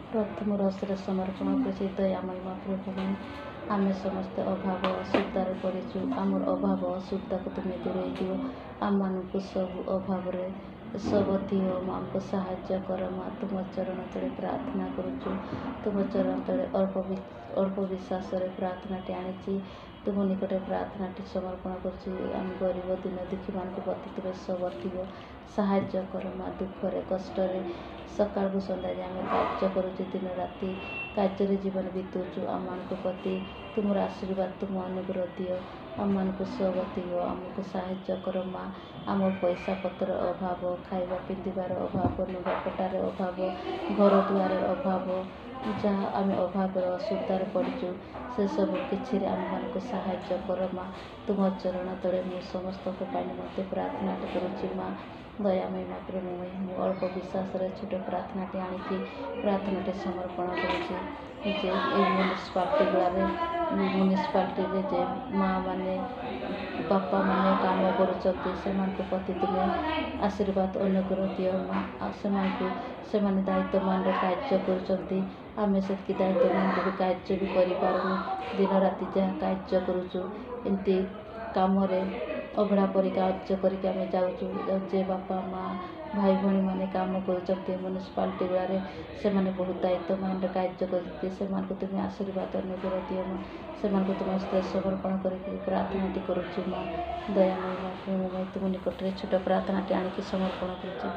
ପ୍ରଥମ ରସରେ ସମର୍ପଣ କରୁଛି। ଦୟାମୟୀ ମା ପ୍ରଭୁମୟୀ, ଆମେ ସମସ୍ତେ ଅଭାବ ଅସୁବିଧାରେ ପଡ଼ିଛୁ। ଆମର ଅଭାବ ଅସୁବିଧାକୁ ତୁମେ ଦୂରେଇ ଦିଅ। ଆମମାନଙ୍କୁ ସବୁ ଅଭାବରେ ସବୁ ଦିଅ। ମା'ଙ୍କୁ ସାହାଯ୍ୟ କର। ମା' ତୁମ ଚରଣ ତଳେ ପ୍ରାର୍ଥନା କରୁଛୁ। ତୁମ ଚରଣ ତଳେ ଅଳ୍ପ ବିଶ୍ୱାସରେ ପ୍ରାର୍ଥନାଟି ଆଣିଛି। ତୁମ ନିକଟରେ ପ୍ରାର୍ଥନାଟି ସମର୍ପଣ କରୁଛି। ଆମେ ଗରିବ ଦିନ ଦୁଃଖୀମାନଙ୍କୁ ପ୍ରତି ତୁମେ ସବର ଥିବ। ସାହାଯ୍ୟ କର ମା' ଦୁଃଖରେ କଷ୍ଟରେ। ସକାଳକୁ ସନ୍ଧ୍ୟା ଯାଏ ଆମେ କାର୍ଯ୍ୟ କରୁଛୁ, ଦିନ ରାତି କାର୍ଯ୍ୟରେ ଜୀବନ ବିତୁଛୁ। ଆମମାନଙ୍କ ପ୍ରତି ତୁମର ଆଶୀର୍ବାଦ, ତୁମ ଅନୁଗ୍ରହ ଦିଅ। ଆମମାନଙ୍କୁ ସବର ଦିଅ। ଆମକୁ ସାହାଯ୍ୟ କର ମା'। ଆମ ପଇସା ପତ୍ର ଅଭାବ, ଖାଇବା ପିନ୍ଧିବାର ଅଭାବ, ଲୁଗାପଟାର ଅଭାବ, ଘର ଦୁଆରର ଅଭାବ, ଯାହା ଆମେ ଅଭାବର ଅସୁବିଧାରେ ପଡ଼ିଛୁ, ସେସବୁ କିଛିରେ ଆମମାନଙ୍କୁ ସାହାଯ୍ୟ କର ମା'। ତୁମ ଚରଣ ତଳେ ମୁଁ ସମସ୍ତଙ୍କ ପାଇଁ ମୋତେ ପ୍ରାର୍ଥନାଟି କରୁଛି ମା'। ଦୟାମୟୀ ମା ପ୍ରେମମୟୀ, ମୁଁ ଅଳ୍ପ ବିଶ୍ୱାସରେ ଛୋଟ ପ୍ରାର୍ଥନାଟି ଆଣିକି ପ୍ରାର୍ଥନାଟି ସମର୍ପଣ କରୁଛି। ଯେ ଏଇ ମ୍ୟୁନିସିପାଲିଟିରେ ଯେ ମା'ମାନେ ବାପାମାନେ କାମ କରୁଛନ୍ତି, ସେମାନଙ୍କ ପ୍ରତି ତୁମେ ଆଶୀର୍ବାଦ ଅନୁଗ୍ରହ ଦିଅ ମା'। ଆଉ ସେମାନେ ଦାୟିତ୍ୱମାନରେ କାର୍ଯ୍ୟ କରୁଛନ୍ତି। ଆମେ ସେତିକି ଦାୟିତ୍ୱମାନରେ ବି କାର୍ଯ୍ୟ ବି କରିପାରୁନୁ। ଦିନ ରାତି ଯାହା କାର୍ଯ୍ୟ କରୁଛୁ, ଏମିତି କାମରେ ଅଭଡ଼ା ପରି କାର୍ଯ୍ୟ କରିକି ଆମେ ଯାଉଛୁ। ଯେ ବାପା ମା' ଭାଇ ଭଉଣୀମାନେ କାମ କରୁଛନ୍ତି ମ୍ୟୁନିସିପାଲିଟି ଗୁଡ଼ାରେ, ସେମାନେ ବହୁତ ଦାୟିତ୍ୱମାନରେ କାର୍ଯ୍ୟ କରୁଛନ୍ତି। ସେମାନଙ୍କୁ ତୁମେ ଆଶୀର୍ବାଦ ଅନୁଗ୍ରହ ଦିଅ ମା'। ସେମାନଙ୍କୁ ତୁମ ହସ୍ତରେ ସମର୍ପଣ କରିକି ପ୍ରାର୍ଥନାଟି କରୁଛୁ ମା'। ଦୟାମୟୀ ମା ପ୍ରେମମୟୀ, ତୁମ ନିକଟରେ ଛୋଟ ପ୍ରାର୍ଥନାଟି ଆଣିକି ସମର୍ପଣ କରୁଛି।